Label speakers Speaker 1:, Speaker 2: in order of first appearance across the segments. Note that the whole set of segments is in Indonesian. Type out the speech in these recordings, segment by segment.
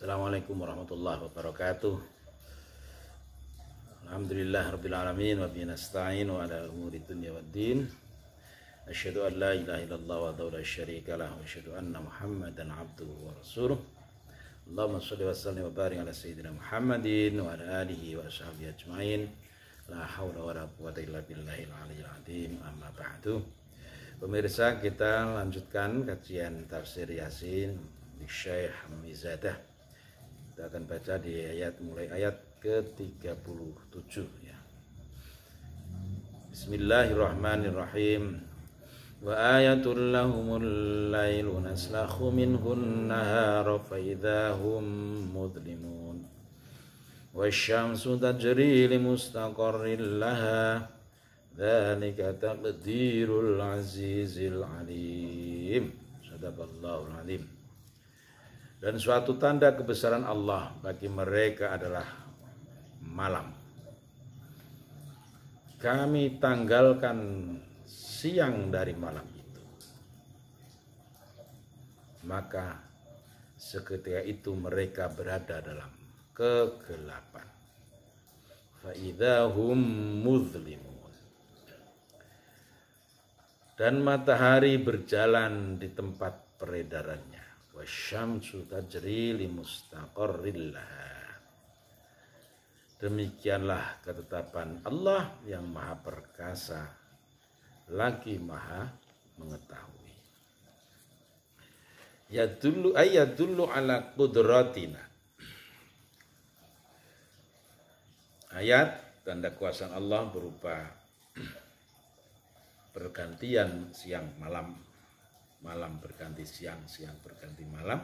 Speaker 1: Assalamualaikum warahmatullahi wabarakatuh. Alhamdulillah rabbil alamin wa bihi nasta'in wa ala umuri dunya waddin. Asyhadu an la ilaha illallah wa la syarika lah wa asyhadu anna Muhammadan abduhu wa rasuluh. Allahumma shalli wa sallim wa barik ala sayyidina Muhammadin wa ala alihi wa ashabihi ajmain. La haula wa la quwwata illa billahil aliyyil azim. Amma ba'du. Pemirsa, kita lanjutkan kajian tafsir Yasin di Syekh Hamizadah. Kita akan baca di mulai ayat ke-37 ya. Bismillahirrahmanirrahim. Wa ayatul lahumul lailu naslakhu minhun nahara fa idahum mudlimun. Wasyamsu tajri li mustaqarrin laha. Dzalika taqdirul azizil alim. Sadaqallahul azim. Dan suatu tanda kebesaran Allah bagi mereka adalah malam. Kami tanggalkan siang dari malam itu. Maka seketika itu mereka berada dalam kegelapan. Fa'idahum muzlimun. Dan matahari berjalan di tempat peredarannya. Wasyamsu tajri li mustaqarril laha. Demikianlah ketetapan Allah yang maha perkasa lagi maha mengetahui. Yadullu ala qudratina. Ayat tanda kuasa Allah berupa pergantian siang malam, malam berganti siang, siang berganti malam.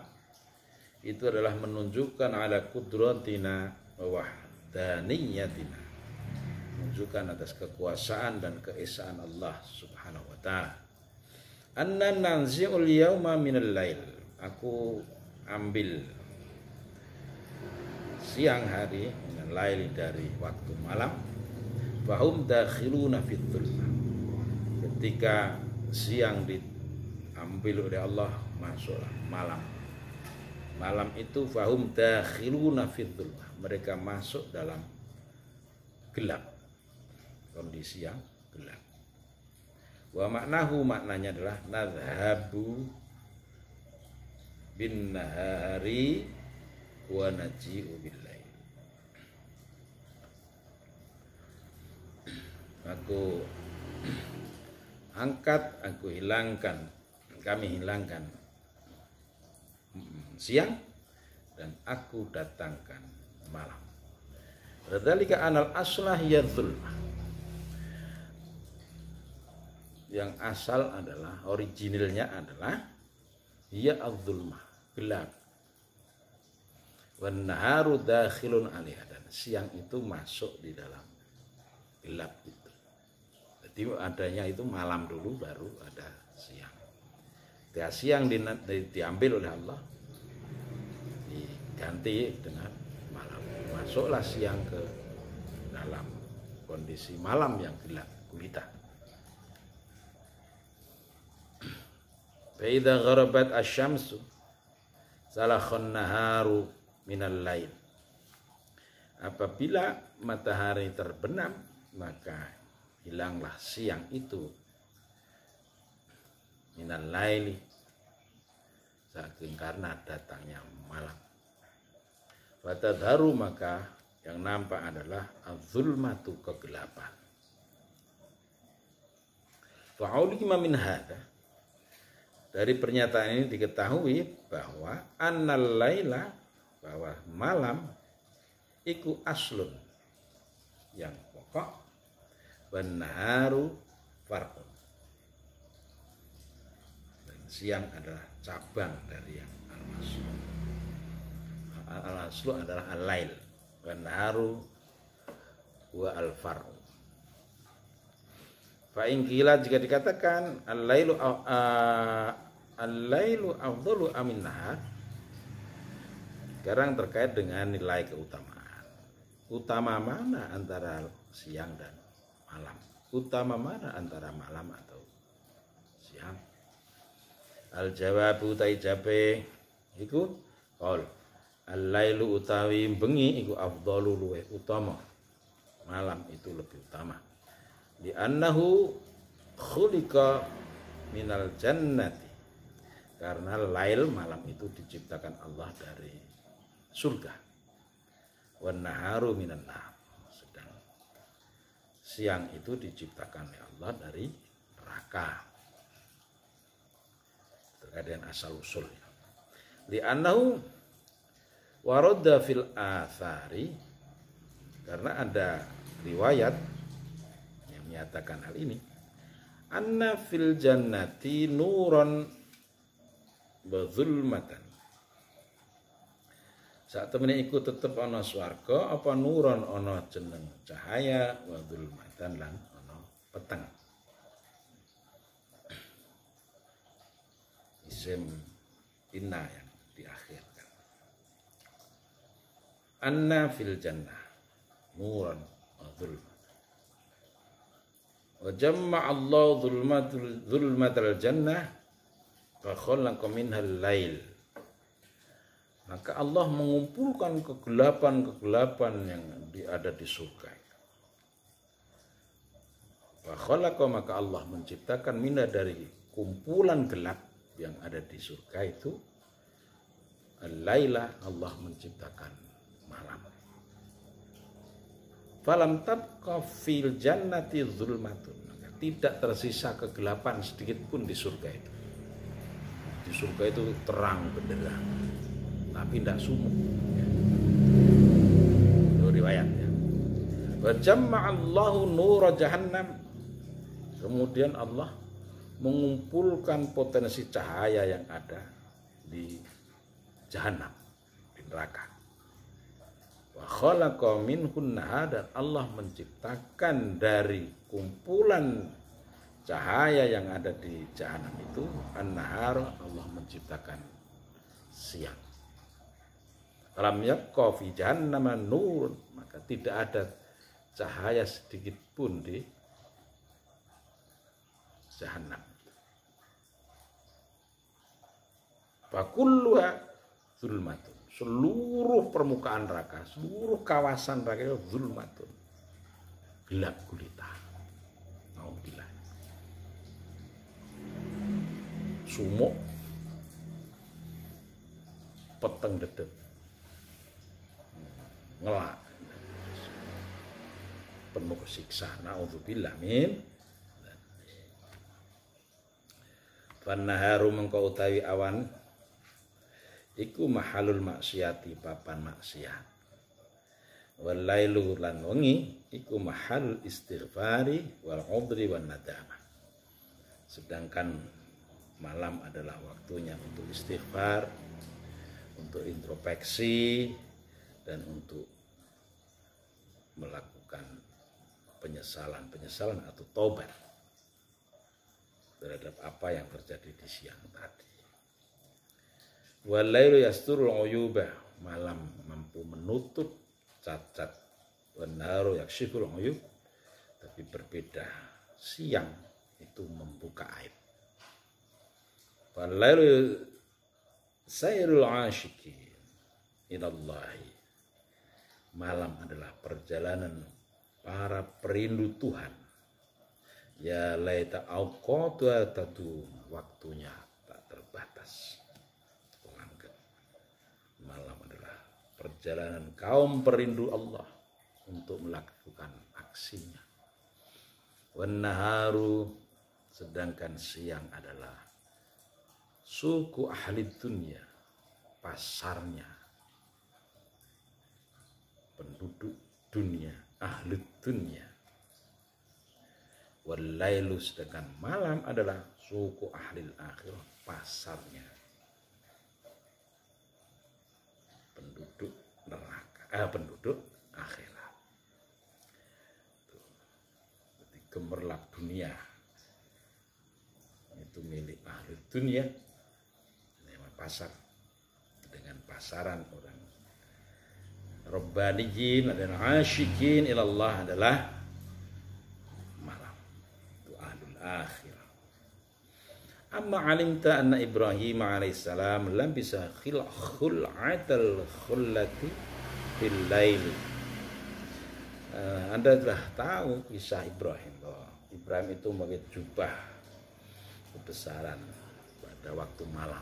Speaker 1: Itu adalah menunjukkan ala qudratina wa wahdaniyatina, menunjukkan atas kekuasaan dan keesaan Allah subhanahu wa ta'ala. Anna nanzi'ul yawma minal lail. Aku ambil siang hari minal lail dari waktu malam. Fahum dakhiluna fit dhulmah. Ketika siang diambil oleh Allah, masuklah malam. Malam itu fahum dakhiluna fit dhulmah. Mereka masuk dalam gelap, kondisi yang gelap. Wa maknahu, maknanya adalah nadhabu bin nahari wa naji'u bil lail. Aku angkat, aku hilangkan, kami hilangkan siang dan aku datangkan malam. Radzalika anal aslah yadzulmah. Yang asal adalah, originalnya adalah ya adzulmah, gelap. Wan naharu dakhilun alaiha, dan siang itu masuk di dalam gelap itu. Jadi adanya itu malam dulu baru ada siang. Ketika siang diambil oleh Allah, diganti dengan malam. Masuklah siang ke dalam kondisi malam yang gelap gulita. Fa idza gharabat asy-syamsu salakhun naharu minal lail. Apabila matahari terbenam, maka hilanglah siang itu minal laili, saking karena datangnya malam. Fatadharu, maka yang nampak adalah az-zulmatu, kegelapan. Fa'ulima min hadza, dari pernyataan ini diketahui bahwa annal laila, bahwa malam iku aslun, yang pokok, wan naharu farqun, dan siang adalah cabang dari yang al-aslu. Al-aslu adalah al-lail, wan naharu wa al-farqu. Fa in qila, jika dikatakan al-lailu afdalu amin nahar, sekarang terkait dengan nilai keutamaan. Utama mana antara siang dan malam? Utama mana antara malam atau siang? Al jawabu taijabe iku qaul Al-lailu utawi bengi iku afdalu luweh utama. Malam itu lebih utama. Di annahu khuliqa minal jannati. Karena lail malam itu diciptakan Allah dari surga. Wan naharu minan nar. Sedang siang itu diciptakan oleh Allah dari neraka. Terkait dengan asal usulnya. Di annahu waradda fil athari, karena ada riwayat yang menyatakan hal ini, anna fil jannati nuran wa zulmatan. Saat temen iku tetep ana swarga apa nuron ana jeneng cahaya wa zulmatan lan ana peteng. Isim inna yang diakhirkan. Anna fil jannah nuran wa zulmatan. Wa jamma'a Allah zulmatal jannah fa khalaqa minhal lail. Maka Allah mengumpulkan kegelapan-kegelapan yang ada di surga. Fa khalaqa, maka Allah menciptakan minha dari kumpulan gelap yang ada di surga itu al-laila, Allah menciptakan malam. Falam tabqa fil jannati zulmatun, maka tidak tersisa kegelapan sedikit pun di surga itu. Di surga itu terang benderang, tapi tidak sumuk. Itu riwayatnya. Wa jamma'allahu nura jahannam. Kemudian Allah mengumpulkan potensi cahaya yang ada di jahanam, di neraka. Wa khalaqa minhun nahar, dan Allah menciptakan dari kumpulan cahaya yang ada di jahanam itu an-nahar, Allah menciptakan siang. Lam yabqa fi jahannam nur, maka tidak ada cahaya sedikit pun di jahanam. Fa kulluha zulmatun, seluruh permukaan neraka, seluruh kawasan neraka itu zulmatun, gelap gulita. Nauzubillah. Sumuk, peteng dedep, ngelak, penuh siksa. Nauzubillah min. Fannaharu mengko utawi awan iku mahalul maksiati, papan maksiat. Wal lailu lan wengi iku mahalul istighfari wal udri wan nadamah. Sedangkan malam adalah waktunya untuk istighfar, untuk introspeksi, dan untuk melakukan penyesalan atau taubat terhadap apa yang terjadi di siang tadi. Walailu yasturul uyubah, malam mampu menutup cacat. Wanaru yakshiful uyub, tapi berbeda, siang itu membuka aib. Walailu sayrul asyikin ilallahi, malam adalah perjalanan para perindu Tuhan. Ya laita auqatu tadu, waktunya tak terbatas. Malam adalah perjalanan kaum perindu Allah untuk melakukan aksinya. Wan naharu, sedangkan siang adalah suku ahli dunia, pasarnya penduduk dunia, ahli dunia. Wal lailu, sedangkan malam adalah suku ahli akhirah, pasarnya penduduk neraka, penduduk akhirat. Jadi gemerlap dunia itu milik ahli dunia, nama pasar, dengan pasaran orang rabbaniyin dan asyikin ilallah adalah malam, itu ahlul akhirah. Amma alimta anna Ibrahim alaihissalam lam bisa khul'atal khullati fil lail. Anda telah tahu kisah Ibrahim, bahwa Ibrahim itu memakai jubah kebesaran pada waktu malam,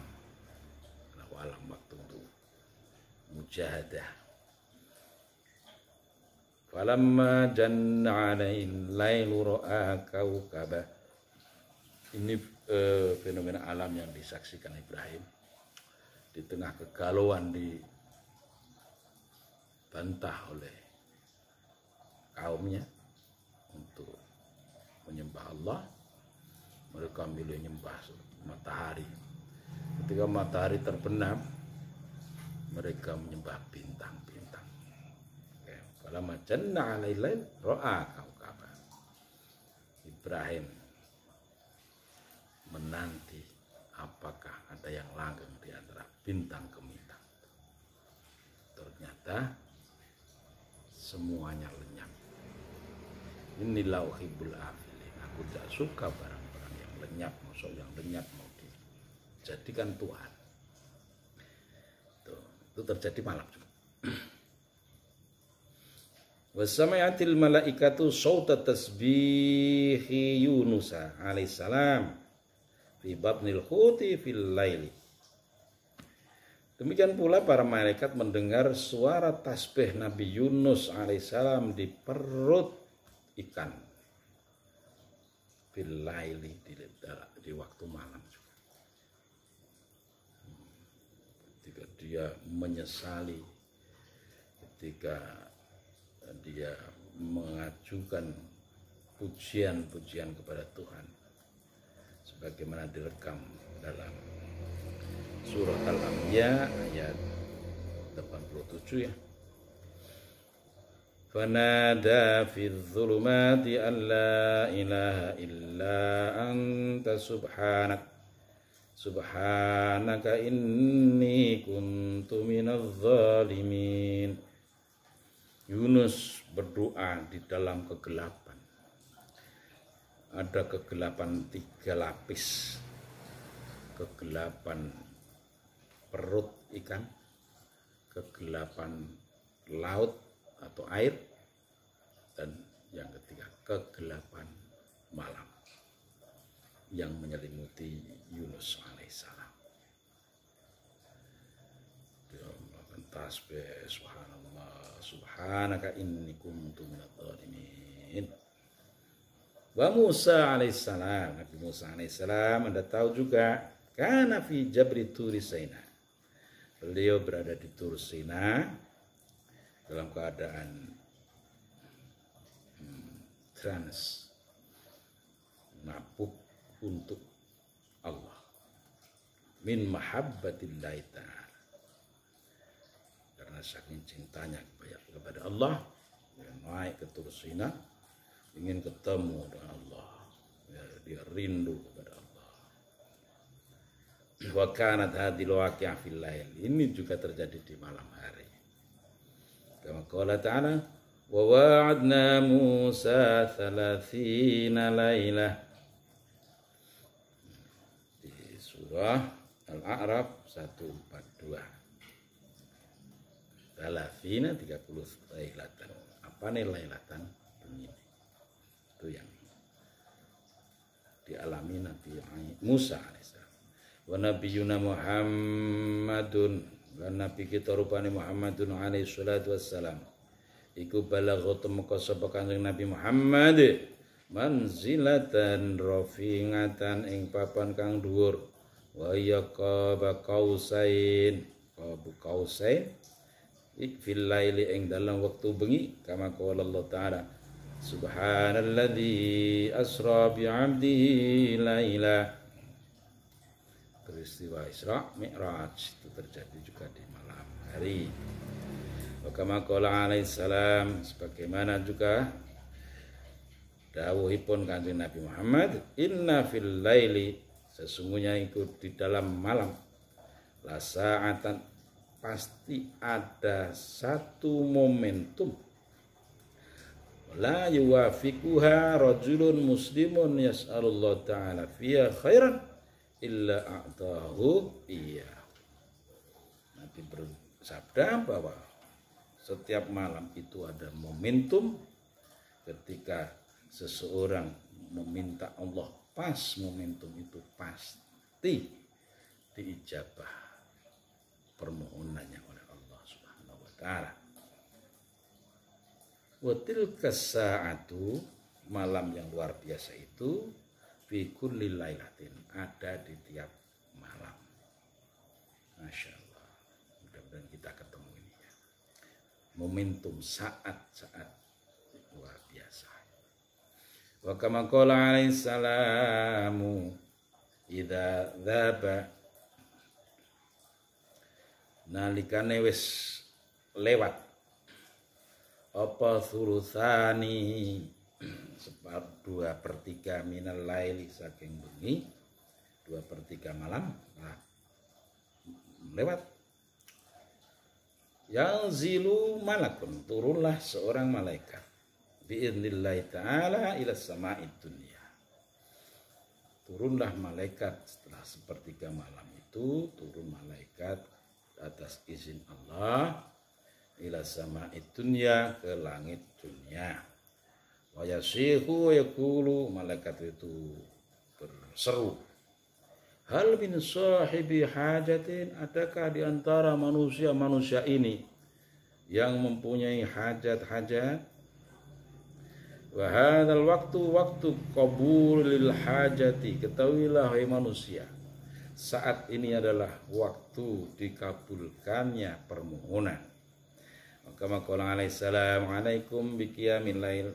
Speaker 1: waktu untuk mujahadah. Falamma janna 'alaihil lailu ra'a kaukaba. Ini fenomena alam yang disaksikan Ibrahim di tengah kegalauan, dibantah oleh kaumnya untuk menyembah Allah. Mereka memilih menyembah matahari. Ketika matahari terbenam, mereka menyembah bintang-bintang. Falamma janna 'alaihil lail ra'a kaukaba. Ibrahim menanti apakah ada yang langgeng di antara bintang ke bintang. Ternyata semuanya lenyap. Inilah uhibbul afilin. Aku tidak suka barang-barang yang lenyap. Maksud yang lenyap mau dijadikan Tuhan. Itu terjadi malam juga. Wasami'atil malaikatu sauta tasbihi Yunus alaihissalam fi batnil huti fil laili. Demikian pula para malaikat mendengar suara tasbih Nabi Yunus alaihissalam di perut ikan fil laili, di waktu malam juga. Ketika dia menyesali, ketika dia mengajukan pujian-pujian kepada Tuhan, sebagaimana direkam dalam surah Al-Anbiya ayat 87 ya. Fanada fi dzulumati an la ilaha illa anta subhanaka inni kuntu minadz zalimin. Yunus berdoa di dalam kegelapan. Ada kegelapan 3 lapis. Kegelapan perut ikan, kegelapan laut atau air, dan yang ketiga kegelapan malam yang menyelimuti Yunus alaihissalam. Dia melakukan tasbih, subhanallah, subhanaka inni kuntu minadz zalimin. Wa Musa alaihissalam, Nabi Musa alaihissalam, Anda tahu juga, kana fi jabri Turi Sina. Beliau berada di Tur Sina dalam keadaan trans, mabuk untuk Allah, min mahabbatillahi ta'ala, karena saking cintanya kepada Allah, dia naik ke Tur Sina, ingin ketemu dengan Allah, dia rindu kepada Allah. Wa kanat hadhil waqi'ah fil lail. Ini juga terjadi di malam hari. Kama qala ta'ala, wa wa'adna Musa 30 lailah. Di surah Al-A'raf 142. 30 lailatan. Apa nih lailatan? Ini. Itu yang dialami Nabi Musa alaihissalam. Wa nabiyuna Muhammadun, lan nabi kita rupane Muhammadun alaihi salatu wassalam, iku balagha temeka sapa Kanjeng Nabi Muhammad manzilatan rafi'atan ing papan kang dhuwur, wa ya qaba qausain fil laili ing dalam waktu bengi, kama qala Allah taala subhanalladzi asra bi 'abdihi laila. Peristiwa Isra Mi'raj itu terjadi juga di malam hari. Wa kama qala alaihissalam, sebagaimana juga dawuhipun Kanjeng Nabi Muhammad, inna fil laili, sesungguhnya itu di dalam malam, la sa'atan, pasti ada satu momentum, la yuwafiquha rajulun muslimun yas'alullah ta'ala fiha khairan illa a'tahu iya. Nabi bersabda bahwa setiap malam itu ada momentum ketika seseorang meminta Allah, pas momentum itu pasti diijabah permohonannya oleh Allah Subhanahu wa taala. Wa tilka sa'atu, malam yang luar biasa itu, fi kulli lailatin, ada di tiap malam. Masya Allah, mudah-mudahan kita ketemu ini ya. Momentum saat-saat luar biasa. Wa kama qala alaihi salamu idza dzaba, nalikane wis lewat apa thulutsani, sepertiga 2/3 minal laili, saking bengi 2/3 malam lewat, yanzilu malakun, turunlah seorang malaikat biidznillah ta'ala ila sama'id dunya. Turunlah malaikat setelah 1/3 malam itu, turun malaikat atas izin Allah ila sama'id dunya, ke langit dunia. Wa yasihu yaqulu, malaikat itu berseru, hal min sahibi hajatin, adakah di antara manusia-manusia ini yang mempunyai hajat-hajat? Wa hadzal waktu qabulil hajati, ketahuilah wahai manusia, saat ini adalah waktu dikabulkannya permohonan. Maka qala alaihi salam, alaikum biqiyamil lail,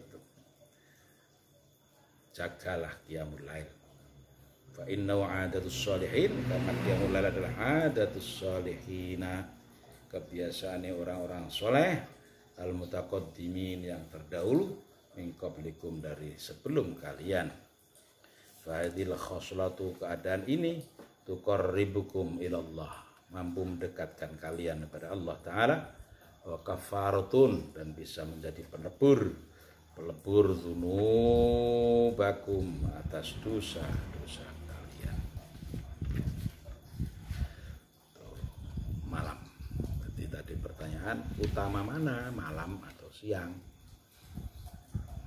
Speaker 1: jagalah qiyamul lail. Fa innahu adatus sholihin, karena qiyamul lail adalah adatus sholihina, kebiasaannya orang-orang soleh, al mutaqaddimin, yang terdahulu, min qablikum, dari sebelum kalian. Fa hadhil khoslatu, keadaan ini, tuqarribukum ilallah, mampu mendekatkan kalian kepada Allah Ta'ala, wa kafaratun, dan bisa menjadi pelebur dzunubakum, atas dosa-dosa kalian. Malam. Jadi tadi pertanyaan, utama mana, malam atau siang?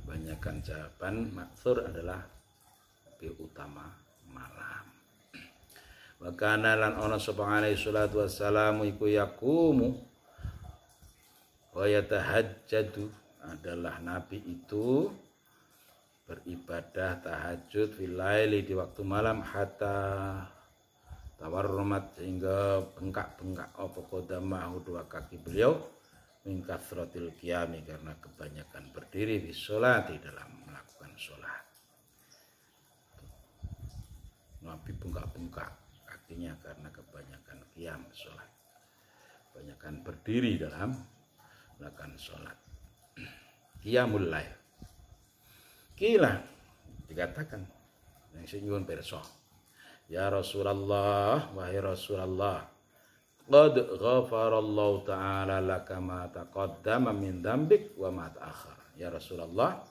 Speaker 1: Banyakkan jawaban maksur adalah lebih utama malam. Wa kana lan ana subhanahu alaihi salatu wassalamu iku yaqumu wa yatahajjadu, adalah Nabi itu beribadah tahajud fil laili, di waktu malam, hatta tawarrumat, sehingga bengkak-bengkak apa qadamahu, dua kaki beliau, min kathratil qiyami, karena kebanyakan berdiri, di sholati, dalam melakukan sholat. Nabi bengkak-bengkak kakinya karena kebanyakan qiyam, sholat, kebanyakan berdiri dalam melakukan sholat. Qiyamul lail. Kila, dikatakan yang senyuman perso, ya Rasulullah, wahai Rasulullah, qad ghafarallahu ta'ala laka ma taqaddama min dzambik wa ma ta'akhkhar. Ya Rasulullah,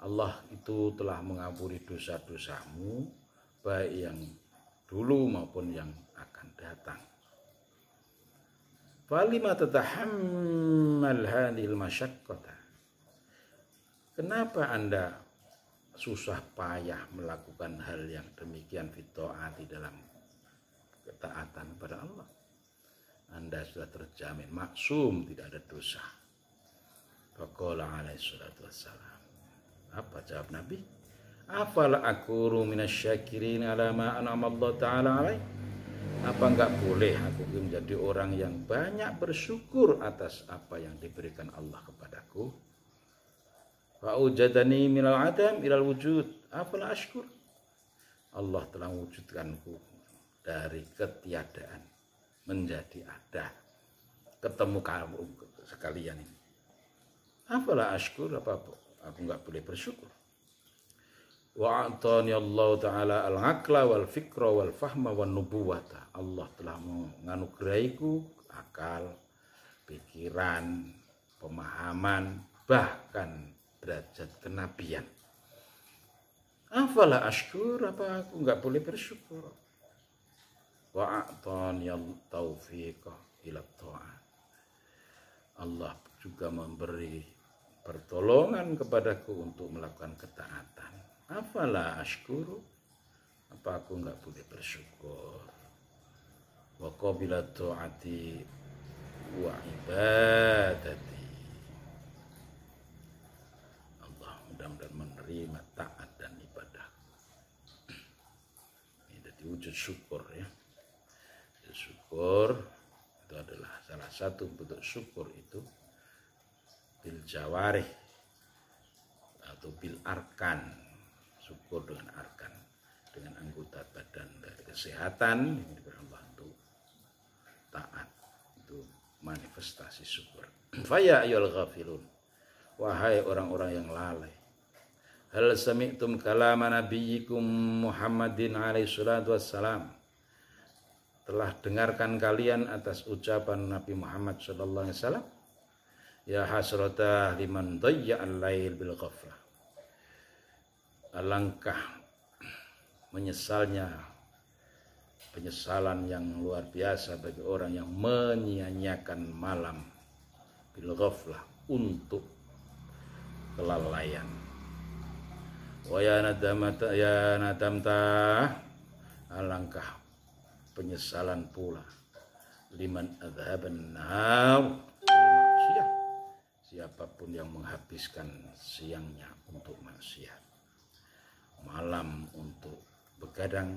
Speaker 1: Allah itu telah mengampuni dosa-dosamu, baik yang dulu maupun yang akan datang. Falima tatahammal hadhil masyaqqata, kenapa Anda susah payah melakukan hal yang demikian, fitoati, dalam ketaatan kepada Allah? Anda sudah terjamin maksum, tidak ada dosa. Faqala alaihi salatu wassalam, apa jawab Nabi? Afala akuru minasyakirin ala ma an'ama Allah ta'ala alaih, apa enggak boleh aku menjadi orang yang banyak bersyukur atas apa yang diberikan Allah kepadaku? Fa'ujadani minal adam ilal wujud, afala ashkur, Allah telah mewujudkanku dari ketiadaan menjadi ada, ketemu kamu sekalian ini. Afala ashkur, apa aku enggak boleh bersyukur? Wa a'tani Allah Ta'ala al-aqla wal fikra wal fahma wan nubuwata, Allah telah menganugerahiku akal, pikiran, pemahaman, bahkan derajat kenabian. Afala ashkur, apa aku enggak boleh bersyukur? wa a'tani taufiqa ila ta'at. Allah juga memberi pertolongan kepadaku untuk melakukan ketaatan. Afala ashkuru? Apa aku enggak boleh bersyukur? Wa qabila ta'ati wa ibadati. Allah mudah-mudahan menerima taat dan ibadah. Ini jadi wujud syukur ya. Syukur itu adalah salah satu bentuk syukur itu bil jawarih atau bil arkan. Syukur dengan arkan, dengan anggota badan dari kesehatan yang diberi Allah untuk taat, itu manifestasi syukur. Faya ayyul ghafilun, wahai orang-orang yang lalai, hal sami'tum kalama nabiyyikum Muhammadin alaihi salatu wassalam, telah dengarkan kalian atas ucapan Nabi Muhammad sallallahu alaihi wasallam, ya hasratah liman dayya'al lail bil ghaflah, alangkah penyesalan yang luar biasa bagi orang yang menyia-nyiakan malam bil ghaflah, untuk kelalaian. Wa ya nadamta, alangkah penyesalan pula liman adhaban nahar bil maksiyah, siapapun yang menghabiskan siangnya untuk maksiat, malam untuk begadang,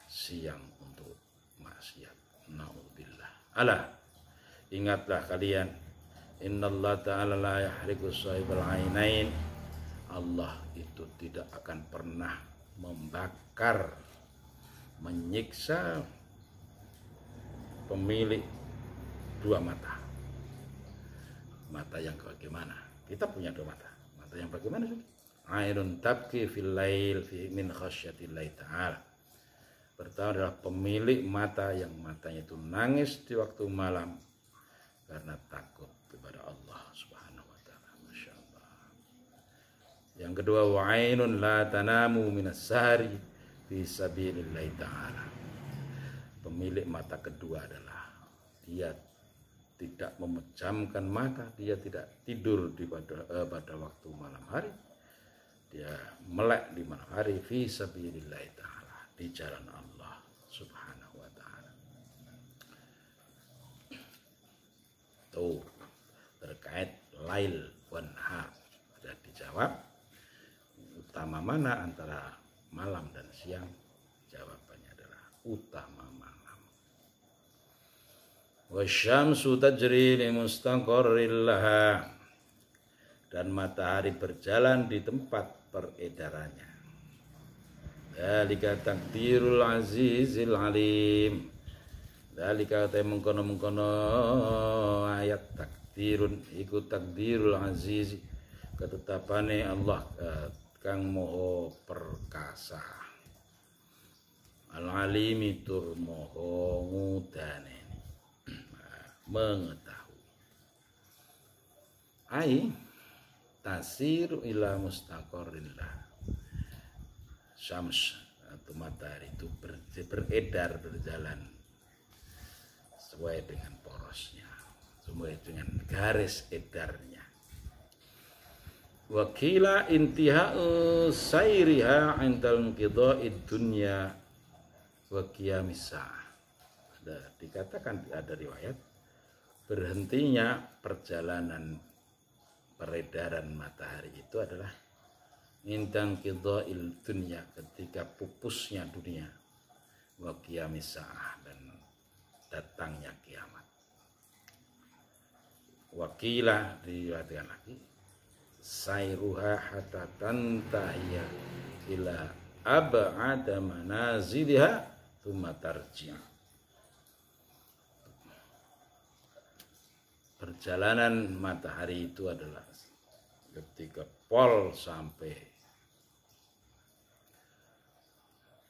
Speaker 1: siang untuk maksiat. Na'udzubillah. Alah, ingatlah kalian, innallaha ta'ala la yahriqu sahibal ainain, Allah itu tidak akan pernah membakar, menyiksa pemilik dua mata. Mata yang bagaimana? Kita punya dua mata. Mata yang bagaimana sih? Ainun tabki fil lail fi min khasyatillahi ta'ala. Pertama adalah pemilik mata yang matanya itu nangis di waktu malam karena takut kepada Allah Subhanahu wa taala. Masyaallah. Yang kedua, wa ainun la tanamu minas sahari fi sabilillahi ta'ala. Pemilik mata kedua adalah dia tidak memejamkan mata, dia tidak tidur pada waktu malam hari. Dia melek di malam hari fi sabilillahi ta'ala, di jalan Allah Subhanahu wa ta'ala. Tuh, terkait lail wan nahar sudah dijawab. Utama mana antara malam dan siang? Jawabannya adalah utama malam. Wasyamsu tajri li mustaqarril laha, dan matahari berjalan di tempat peredarannya. Dzalika takdirul azizil alim. Dzalika ta mengkono-mengkono ayat takdirun iku takdirul aziz, ketetapane Allah kang moho perkasa. Al alimi tur moho ngudane, mengetahui. Ai tasiru ila mustaqarrillah. Syams atau matahari itu beredar, berjalan sesuai dengan porosnya, sesuai dengan garis edarnya. Wakila intihau sayriha indal qida'id dunya wa qiyamis sa'ah. Dikatakan, ada riwayat berhentinya perjalanan peredaran matahari itu adalah indang qida'il dunya, ketika pupusnya dunia, wa qiyamis sa'ah, dan datangnya kiamat. Wakila diriwayatkan lagi sayruha hatta tantahiya ila ab'ada manaziliha thumma tarji'. Perjalanan matahari itu adalah ketika pol sampai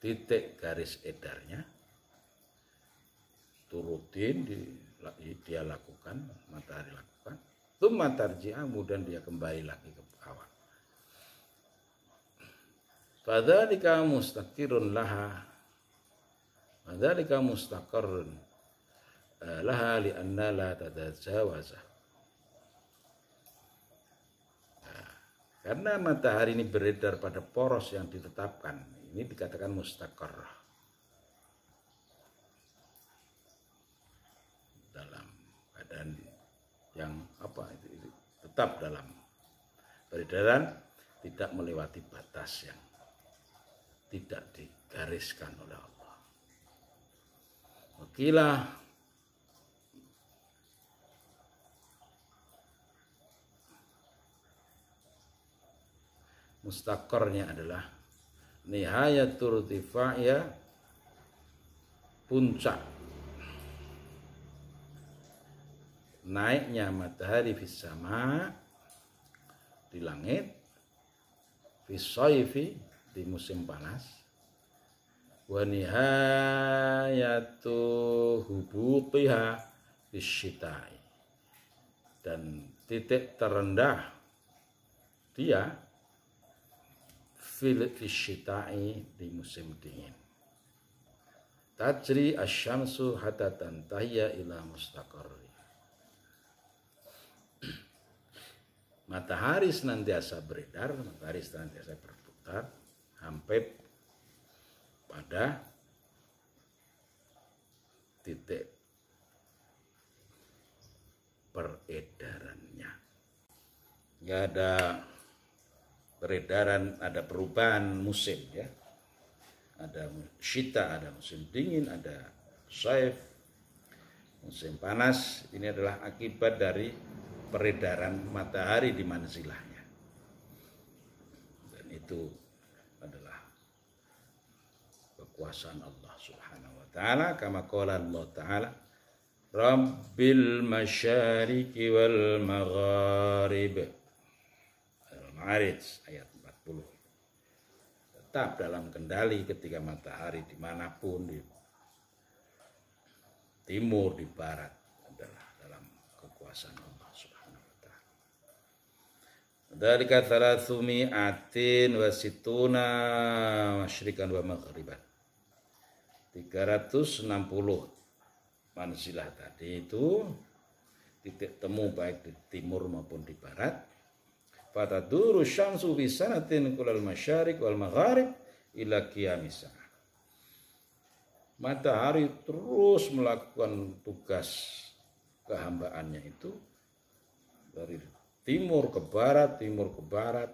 Speaker 1: titik garis edarnya, turutin dia lakukan, matahari lakukan, tsumma tarji'a, kemudian dia kembali lagi ke awal. Fadzalika mustaqirun laha, Dzalika mustaqarrun laha li'anna la tatajawaza. Karena matahari ini beredar pada poros yang ditetapkan, ini dikatakan mustaqarrah. Dalam keadaan yang itu tetap dalam peredaran, tidak melewati batas yang tidak digariskan oleh Allah. Wakilah mustaqarnya adalah nihayatul irtifa'ya, puncak naiknya matahari fis sama, di langit, fis shayfi, di musim panas, wa nihayatu hubutiha fis syita'i, dan titik terendah dia fil syita'i, di musim dingin. Tajri asyamsu hatta tantahiya ila mustaqarri. Matahari senantiasa beredar, matahari senantiasa berputar sampai pada titik peredarannya. Nggak ada peredaran, ada perubahan musim ya. Ada syita, ada musim dingin, ada syaif, musim panas. Ini adalah akibat dari peredaran matahari di manzilahnya. Dan itu adalah kekuasaan Allah Subhanahu wa taala, kama qala Allah taala, Rabbil masyariqi wal magharib. Al-Ma'arij ayat 40. Tetap dalam kendali ketika matahari dimanapun, di timur, di barat, adalah dalam kekuasaan Allah Subhanahu wa taala. Dzalika 360 masyriqan wa maghriban. 360 manzilah tadi itu titik temu baik di timur maupun di barat. Fataduru syamsu fi sanatin kulal masyariq wal magharib ila qiyamis saah. Matahari terus melakukan tugas kehambaannya itu dari timur ke barat,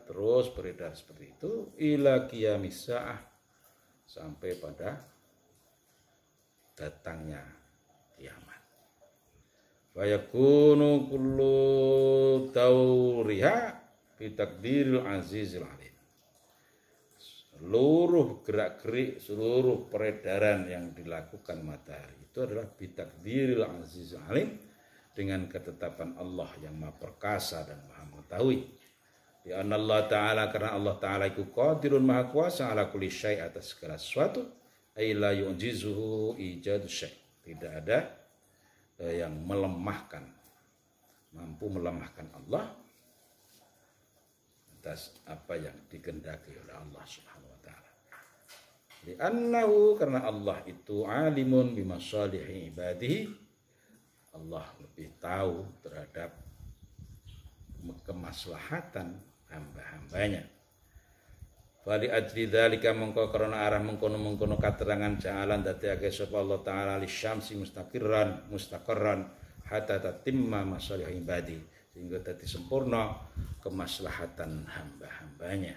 Speaker 1: terus beredar seperti itu ila qiyamis saah, sampai pada datangnya kiamat. Fa yakunu kullu tawriha bi takdiril azizil alim. Seluruh gerak-gerik, seluruh peredaran yang dilakukan matahari itu adalah bi takdiril azizil alim, dengan ketetapan Allah yang Maha Perkasa dan Maha Mengetahui. Ya Allah Ta'ala, karena Allah Ta'ala itu qadirun, Maha Kuasa, ala kulli syai', atas segala sesuatu, ay la yu'jizuhu ijadu syai'. Tidak ada yang melemahkan, mampu melemahkan Allah atas apa yang dikehendaki oleh Allah Subhanahu wa taala. Li'annahu, karena Allah itu alimun bimasalihi ibadihi, Allah lebih tahu terhadap kemaslahatan hamba-hambanya. Fali ajli dzalika, mongko karena arah mengkono-mengkono katerangan jalan dadekake sapa Allah taala li syamsi mustaqarran hatta tatimma masalih ibadi, sehingga dadi sempurna kemaslahatan hamba-hambanya.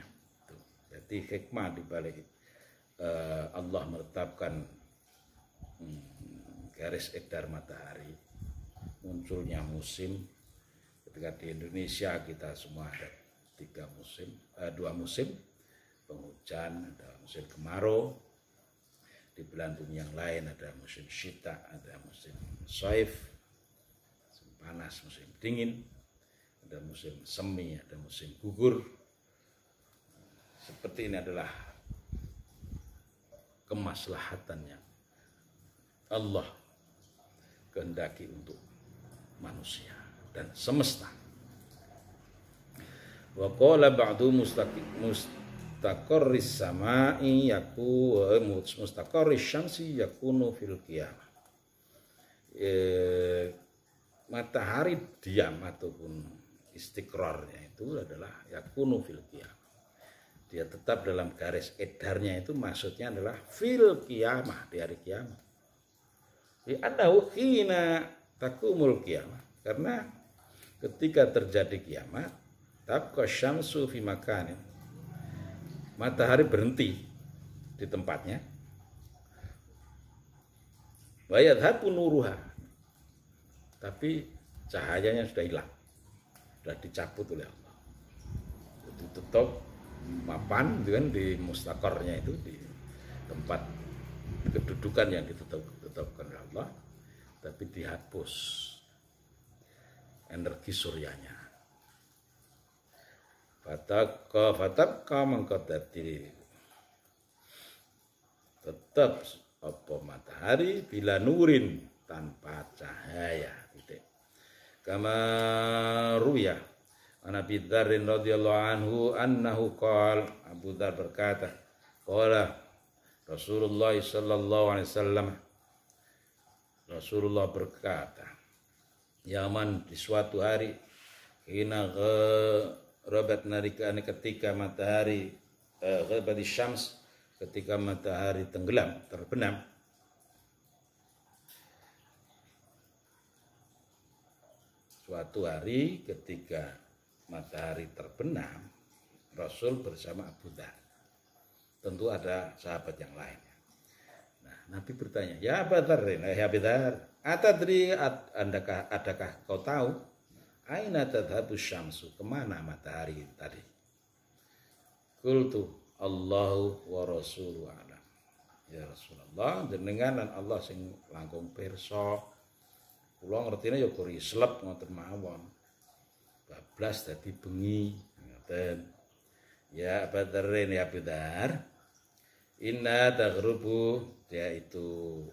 Speaker 1: Jadi hikmah di balik Allah menetapkan garis edar matahari, munculnya musim. Ketika di Indonesia kita semua ada 2 musim, penghujan, ada musim kemarau. Di belahan bumi yang lain ada musim syita, ada musim syaif, musim panas, musim dingin, ada musim semi, ada musim gugur. Seperti ini adalah kemaslahatannya Allah kehendaki untuk manusia dan semesta. Wa qala ba'du mustaqarris samai mustaqarris syamsi yakunu fil qiyamah. Matahari diam ataupun istiqrarnya itu adalah yakunu fil qiyamah. Dia tetap dalam garis edarnya itu maksudnya adalah fil qiyamah, di hari kiamat. Di annahu hina takumul qiyamah, karena ketika terjadi kiamat tabqa syamsu fi makanin, matahari berhenti di tempatnya, wa yadhabu nuruha, tapi cahayanya sudah hilang, sudah dicabut oleh Allah. Ditutup mapan kan di mustaqarnya itu, di tempat kedudukan yang ditetapkan oleh Allah, tapi dihapus energi suryanya. Fatabqa mengkodati tetap apa matahari bila nurin, tanpa cahaya. Kama ruya an Abi Dzar radhiyallahu anhu annahu qala, Abu Dzar berkata, qala Rasulullah sallallahu alaihi wasallam, Rasulullah berkata, yaman di suatu hari, hina rabat narikane, ketika matahari rabat syams, ketika matahari tenggelam, terbenam. Suatu hari ketika matahari terbenam, Rasul bersama Abu Dzar. Tentu ada sahabat yang lain. Nah, Nabi bertanya, ya Abu Dzar, ya Abu Dzar, atadri, adakah kau tahu, aina tadhabu syamsu, kemana matahari tadi? Qultu Allahu wa rasuluhu a'lam. Ya Rasulullah, jenengan dan Allah sing langkung pirsa. Kula ngertine ya kuri slep ngoten mawon. Bablas dadi bengi ngoten. Ya Abu Dzar, ya Abu Dzar, inna taghrubu, dia itu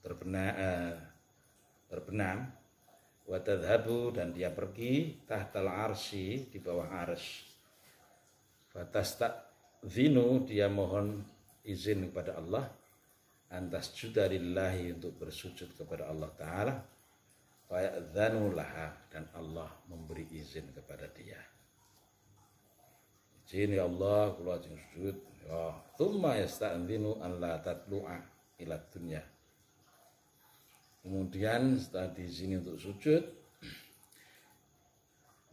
Speaker 1: terbenam, wa tadhabu, dan dia pergi, tahtal arsy, di bawah arsy. Fatastadzinu, dia mohon izin kepada Allah, antas judarillahi, untuk bersujud kepada Allah Ta'ala. Fayadzanu laha, dan Allah memberi izin kepada dia. Izin ya Allah, kula ajeng sujud. Ya, tsumma yasta'dzinu an la tatlu'a ila dunya. Kemudian setelah diizini untuk sujud,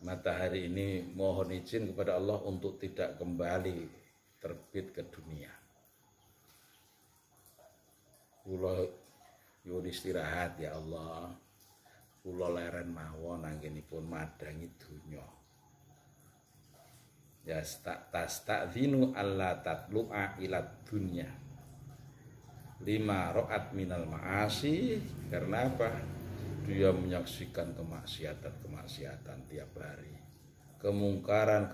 Speaker 1: matahari ini mohon izin kepada Allah untuk tidak kembali terbit ke dunia. Kula yun istirahat ya Allah. Kula leren mawon anggenipun madangi dunya. Ya tasta'dzinu alla tatlu'a ila dunya. Lima ra'at minal ma'asi, karena apa? Dia menyaksikan kemaksiatan tiap hari. Kemungkaran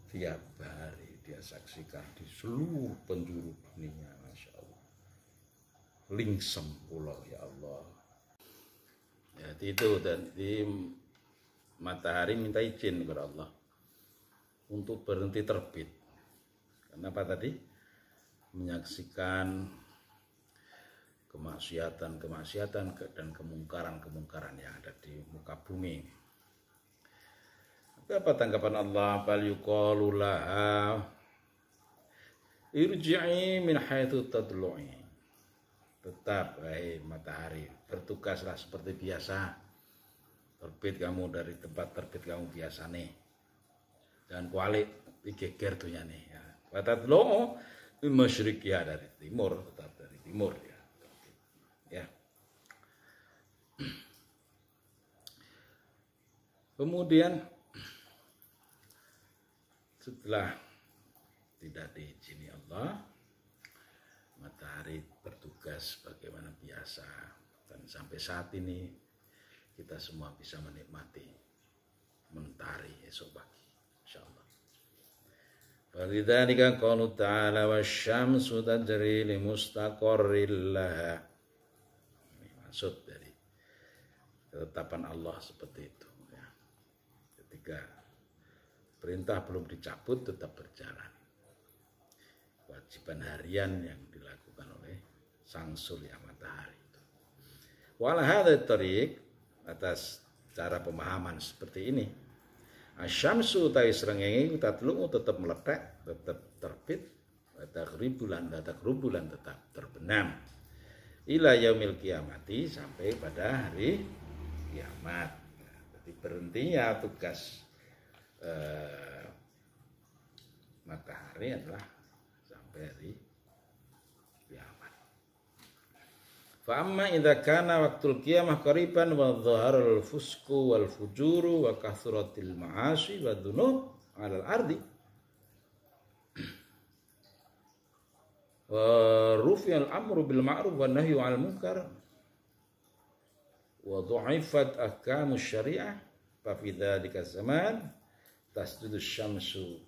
Speaker 1: tiap hari dia saksikan di seluruh penjuru dunia, Masya Allah. Lingsem pulau ya Allah. Ya, itu, dan di matahari minta izin kepada Allah untuk berhenti terbit. Kenapa tadi? Menyaksikan kemaksiatan dan kemungkaran yang ada di muka bumi. Apa tanggapan Allah? Bal yuqalu laha irji'i min haitsu tadlu'i. Tetap, wahai matahari, bertugaslah seperti biasa. Terbit kamu dari tempat terbit kamu biasa nih. Dan kualik digeger dunyane ya. Watatlo masyriq, ya, dari timur, tetap dari timur ya. Ya. Kemudian setelah tidak diizini Allah, matahari bertugas bagaimana biasa, dan sampai saat ini kita semua bisa menikmati mentari esok pagi, insyaallah. Walidzalika qalu ta'ala wasyamsu tajri limustaqarril laha. Ini maksud dari ketetapan Allah seperti itu ya. Ketika perintah belum dicabut tetap berjalan. Kewajiban harian yang dilakukan oleh sang surya matahari itu. Wala hadza tariq, atas cara pemahaman seperti ini, asyamsu ta'i srengenge tatlu'u tetap meletak, tetap terbit, taghribulan tetap terbenam. Ila yaumil kiamati, sampai pada hari kiamat. Jadi berhentinya tugas matahari adalah sampai hari kiamat. Fa amma idza kana waqtul qiyamah qariban wa dhaharul fusqu wal fujuru wa kathratil ma'asi wa dzunub 'alal ardi wa rufi'al amru bil ma'ruf wa nahyu 'anil munkar wa dhu'ifat ahkamus syariah fa fi dzalika zaman tasjudu syamsu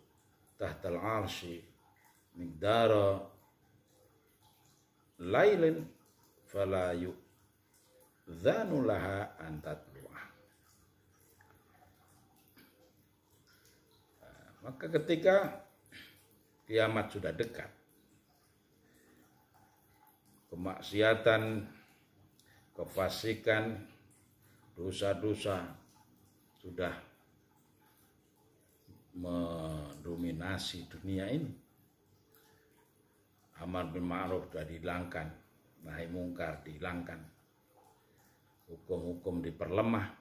Speaker 1: tahtal 'arsy miqdara lailin fala yu'dzanu laha an tatlu'a. Maka ketika kiamat sudah dekat, kemaksiatan, kefasikan, dosa-dosa sudah mendominasi dunia ini. Amar bil ma'ruf sudah dihilangkan, nahi mungkar dihilangkan, hukum-hukum diperlemah.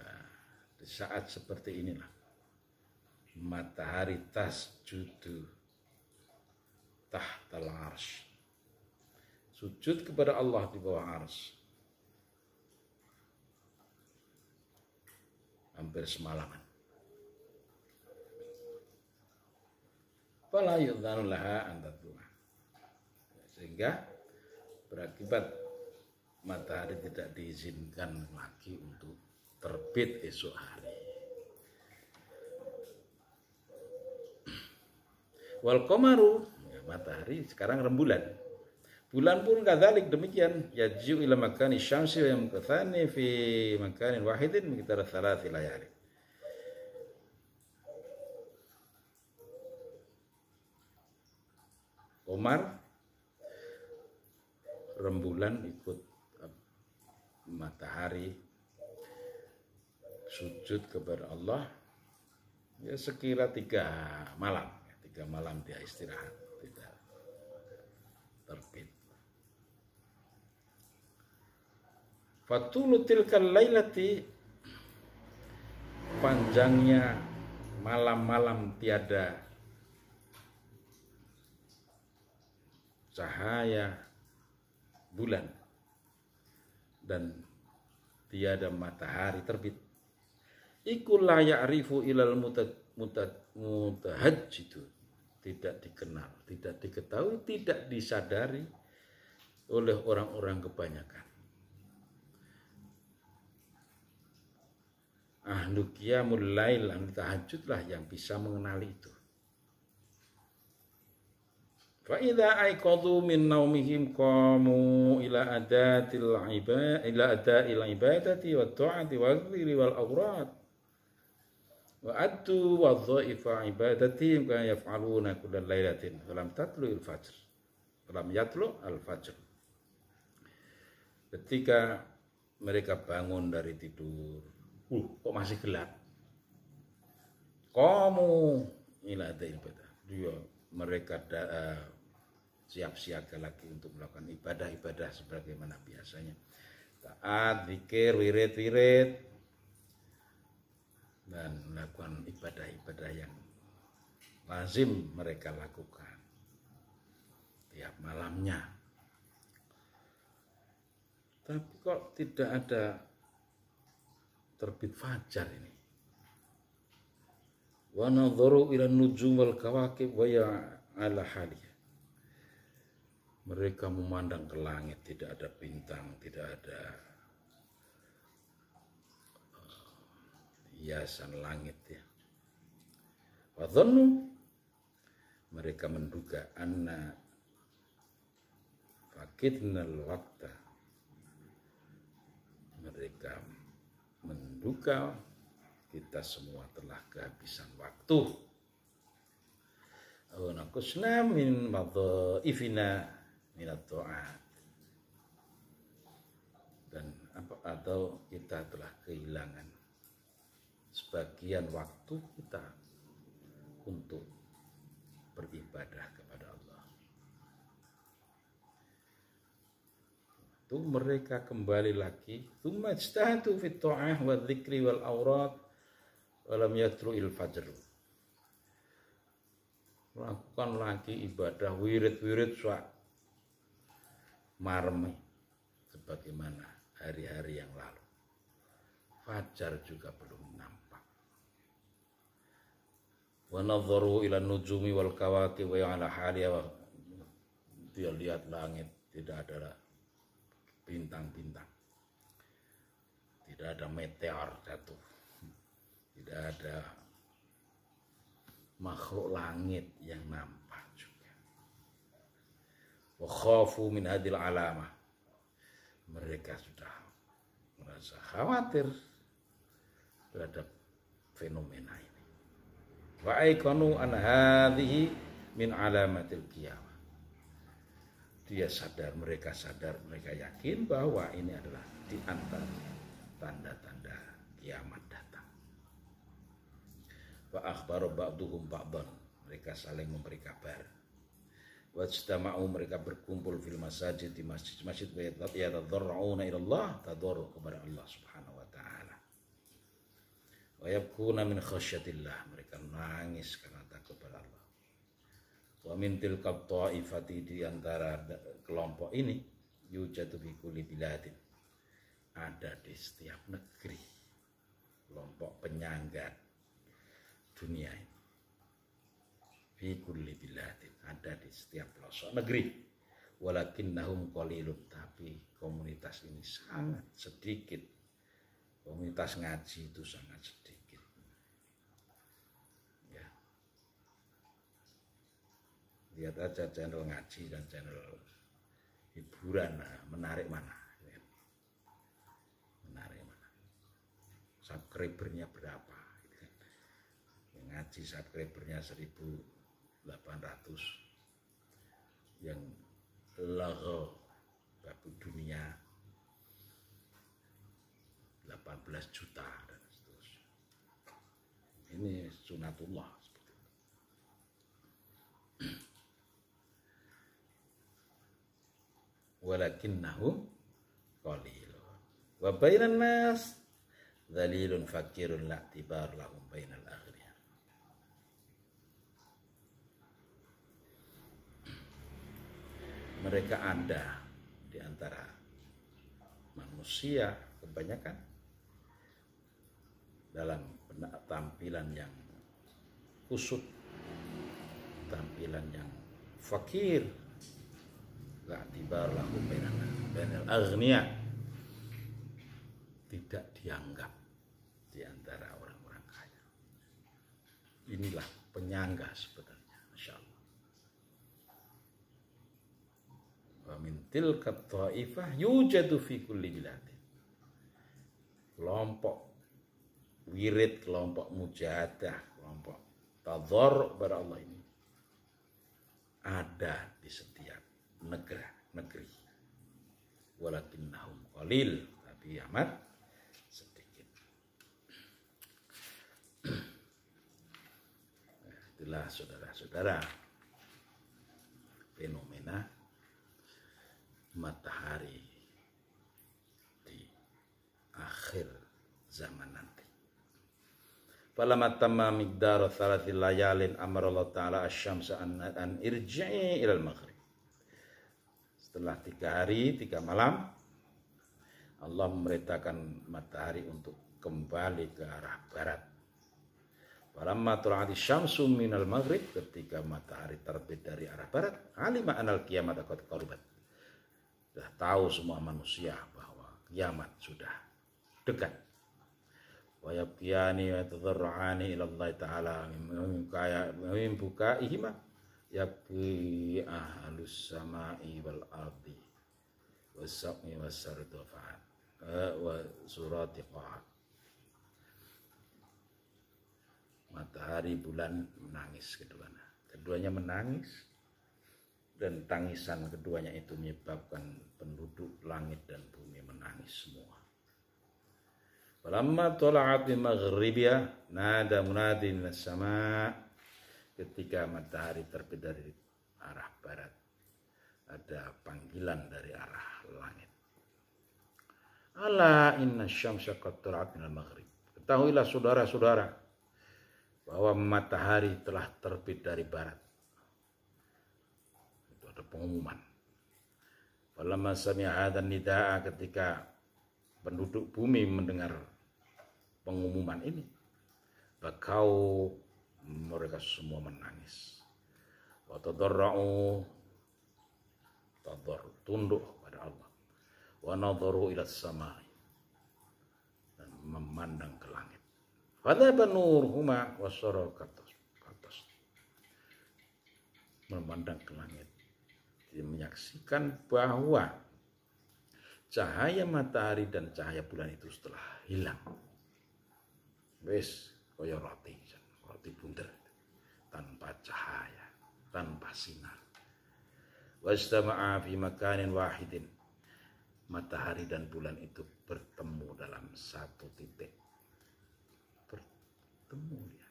Speaker 1: Nah, di saat seperti inilah matahari tasjudu tahtal arsy, sujud kepada Allah di bawah arsy hampir semalaman. Fala yu'dzanu laha an tatlu'a, sehingga berakibat matahari tidak diizinkan lagi untuk terbit esok hari. Wal qamaru, matahari sekarang rembulan. Bulan pun kadzalik demikian, yaji'u ila makani syamsi wa yamkathani fi makanin wahidin miqdar 3 layali. Qamar, rembulan ikut matahari sujud kepada Allah ya sekira 3 malam. 3 malam dia istirahat, tidak terbit. Fatulu tilkal lailati, panjangnya malam-malam tiada cahaya bulan dan tiada matahari terbit. Iku la ya'rifu ilal mutahajjidu, tidak dikenal, tidak diketahui, tidak disadari oleh orang-orang kebanyakan. Ahlu qiyamul lail, ahli tahajudlah yang bisa mengenali itu. Fa idza aiqadhu min naumihim qamu ila adatil ibadati wa ta'ati wa dzikri wal awrad wa addu wa dhaifa ibadatihim kama yaf'aluna kullal lailatin falam tatlu'il fajr falam yatlu al fajr. Ketika mereka bangun dari tidur, kok masih gelap, qamu ila adatil ibadah, mereka siap siaga lagi untuk melakukan ibadah-ibadah sebagaimana biasanya, taat, zikir, wirid-wirid, dan melakukan ibadah-ibadah yang lazim mereka lakukan tiap malamnya. Tapi kok tidak ada terbit fajar ini? Wa nadharu ila nujum wal kawakib wa ya ala haliyah. Mereka memandang ke langit, tidak ada bintang, tidak ada hiasan langit ya. Wa dhannu, mereka menduga anna fakidnal waqta, mereka menduga kita semua telah kehabisan waktu. Wa naqusna min madhaifina minat ta'at. Dan atau kita telah kehilangan sebagian waktu kita untuk beribadah kepada Allah. Itu mereka kembali lagi, tsumma ijtahadu fit ta'ah wa dzikri wal awrad wa lam yatru'il fajr. Lakukan lagi ibadah wirid-wirid sak marme sebagaimana hari-hari yang lalu. Fajar juga belum nampak. Wa nadharu ila nujumi wal kawakib wa ala haliya. Dia lihat langit, tidak ada bintang-bintang. Tidak ada meteor jatuh. Tidak ada makhluk langit yang nampak juga. Wa khafu min hadil alamah. Mereka sudah merasa khawatir terhadap fenomena ini. Wa aikanu an hadhihi min alamatil qiyamah. Mereka sadar, mereka yakin bahwa ini adalah di antara tanda-tanda kiamat datang. Wa akhbaru ba'duhum ba'dan. Mereka saling memberi kabar. Wa ijtama'u, mereka berkumpul fil masajid, di masjid-masjid, wa yatadarra'una ila Allah, tadarru' kepada Allah Subhanahu wa taala. Wa yabkuna min khasyatillah, mereka nangis karena takut kepada Allah. Wa min tilka ta'ifati, di antara kelompok ini, yujadu fi kulli biladin, ada di setiap negeri kelompok penyangga dunia ini. Fi kulli biladin, ada di setiap pelosok negeri. Walakinnahum qalilun, tapi komunitas ini sangat sedikit. Komunitas ngaji itu sangat sedikit. Ya. Lihat aja channel ngaji dan channel hiburan, menarik mana? Menarik mana? Subscribernya berapa? Yang ngaji subscribernya 1.800, yang lagu babu dunia 18 juta dan seterusnya. Ini sunatullah seperti itu. Walakinnahum qalilun wa bainan nas dzalilun fakirun la tibar lahum bainal aghniya. Mereka ada di antara manusia kebanyakan dalam tampilan yang kusut, tampilan yang fakir, la tibar lahum bainal aghniya, tidak dianggap di antara orang-orang kaya. Inilah penyangga sebenarnya, Masya Allah. Wa min tilka ta'ifah yujadu fi kulli biladin. Kelompok wirid, kelompok mujahadah, kelompok tadharru kepada Allah ini ada di setiap negeri. Walakinnahum qalil, tapi amat sedikit. Itulah saudara-saudara fenomena matahari di akhir zaman nanti. Falamma tamma miqdaru thalathi layalin amara Allah Ta'ala asy-syamsa an irji'i ilal maghrib. Setelah 3 hari 3 malam, Allah memerintahkan matahari untuk kembali ke arah barat. Falamma tula'ati syamsu minal maghrib, ketika matahari terbit dari arah barat, alima anal qiyamata qad qarabat. Sudah tahu semua manusia bahwa kiamat sudah dekat. Wa yabqiyani wa tadarru'ani ila Allah Ta'ala min bukaihima yabqi ahlus sama'i wal ardi was-sami was-sardafat wa surati qa'at. matahari, bulan menangis keduanya menangis, dan tangisan keduanya itu menyebabkan penduduk langit dan bumi menangis semua. Falamma tala'at min maghribiha nada munadin minas sama'. Ketika matahari terbit dari arah barat, ada panggilan dari arah langit. Ala inna syamsa qad tala'at minal maghrib. Ketahuilah saudara-saudara bahwa matahari telah terbit dari barat. Itu ada pengumuman. Falamma sami'a hadzal nidaa, ketika penduduk bumi mendengar pengumuman ini, bakau, mereka semua menangis. Wa tadarra'u, tunduk pada Allah. Wa nadharu ila samai, dan memandang ke langit. Fadhaba nurhuma wa sara katas. Memandang ke langit, dia menyaksikan bahwa cahaya matahari dan cahaya bulan itu setelah hilang. Wes kaya roti bundar, tanpa cahaya, tanpa sinar. Wastama'a fi makanin wahidin. Matahari dan bulan itu bertemu dalam satu titik. Bertemu ya.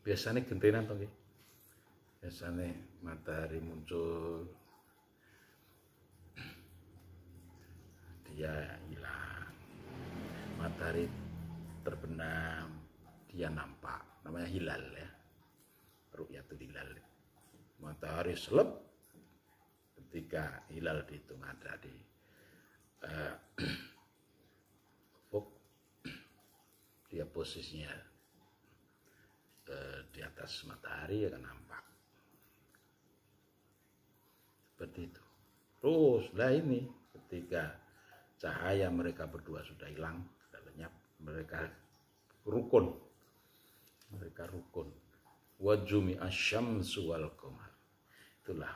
Speaker 1: Biasanya gentenan toh nggih. Biasanya matahari muncul, dia hilang. Matahari terbenam, dia nampak. Namanya hilal ya. Ru'yatul hilal. Matahari selep, ketika hilal dihitung ada di ufuk, dia posisinya di atas matahari akan nampak. Seperti itu. Terus lah ini ketika cahaya mereka berdua sudah hilang, sudah lenyap, mereka rukun. Wajumi asyamsu wal qamar. Itulah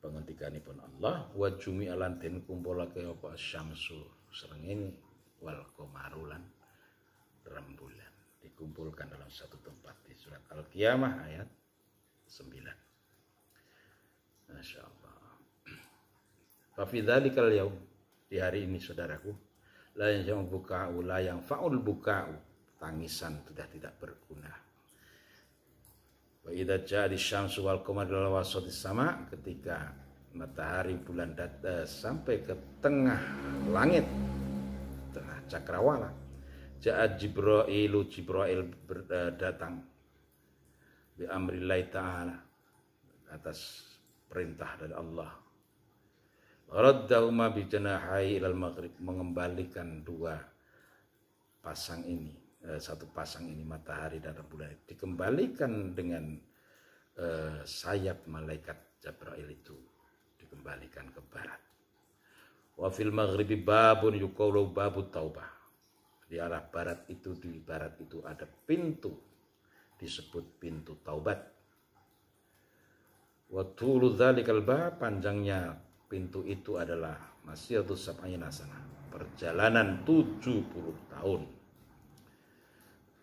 Speaker 1: penghentikanipun Allah. Wajumi alan den kumpulake apa asyamsu srengenge wal qamarulan rembulan. Dikumpulkan dalam satu tempat di surat Al-Qiyamah ayat 9. Masya Allah. Fafi dzalikal yaum, di hari ini saudaraku, la yang buka'u, la yang fa'ul buka'u, tangisan sudah tidak berguna. Wa idza ja'at asy-syamsu wal qamaru ila wasatis sama, ketika matahari bulan sampai ke tengah langit, tengah cakrawala, ja'at Jibril datang bi amrillahi ta'ala, atas perintah dari Allah. Raddahuma bi janahai ilal maghrib, mengembalikan dua pasang ini, satu pasang ini matahari dan bulan dikembalikan dengan sayap malaikat Jibril itu, dikembalikan ke barat. Wa fil maghribi babun yuqalu babut taubah. Di arah barat itu, di barat itu ada pintu disebut pintu taubat. Wa tulu dzalikal bab, panjangnya pintu itu adalah masiratus sab'ina sanah, perjalanan 70 tahun.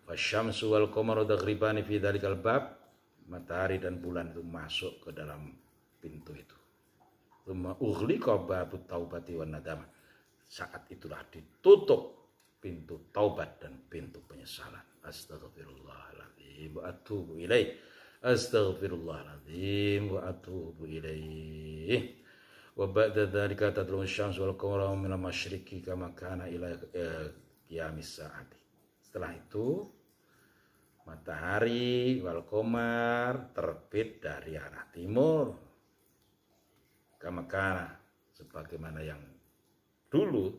Speaker 1: Wasyamsu wal qamaru taghribani fi dzalikal bab, matahari dan bulan itu masuk ke dalam pintu itu. Tsumma ughliqa babut taubati wan nadamah. Saat itulah ditutup pintu taubat dan pintu penyesalan. Astaghfirullahaladzim wa atubu ilaih. Astaghfirullahaladzim wa atubu ilaih. Wa ba'da dzalika tadlu asy-syamsu wal qamaru min al-masyriqi kama kana ila qiyamis sa'ati. Setelah itu matahari wal qamar terbit dari arah timur. Kama kana, sebagaimana yang dulu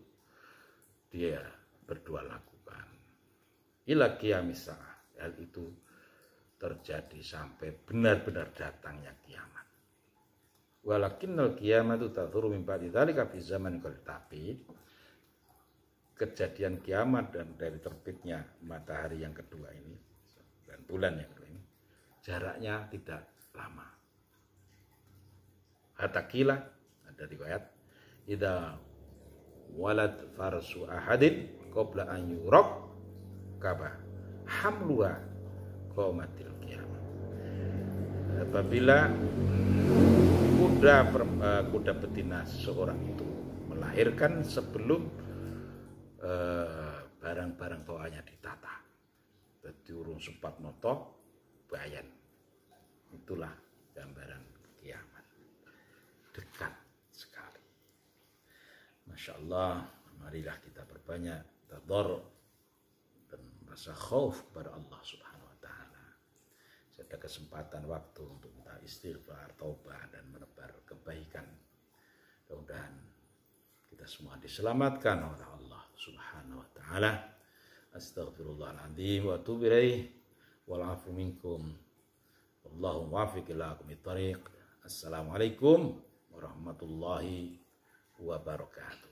Speaker 1: dia berdua lakukan. Ila qiyamis sa'ah. Hal itu terjadi sampai benar-benar datangnya kiamat. Walakinnal qiyamatu tadhuru min ba'di dzalika fi zaman qalil, tapi kejadian kiamat dan dari terbitnya matahari yang kedua ini dan bulan yang kedua ini jaraknya tidak lama. Hatta qila, ada riwayat, idza walad farsu ahadin qabla an yurab kaba hamluha qaumatil qiyamah. Apabila kuda betina seseorang itu melahirkan sebelum barang-barang bawaannya ditata, jadi urung sempat noto bayan. Itulah gambaran kiamat, dekat sekali. Masya Allah, marilah kita perbanyak tadarru dan rasa khauf kepada Allah Subhanahu wa Ta'ala. Ada kesempatan waktu untuk minta istighfar, taubat, dan menebar kebaikan. Mudah-mudahan kita semua diselamatkan oleh Allah Subhanahu wa Ta'ala. Astaghfirullahaladzim wa atubu ilaih wal afu minkum. Wallahu muwaffiq ila aqwamit thariq. Assalamualaikum warahmatullahi wabarakatuh.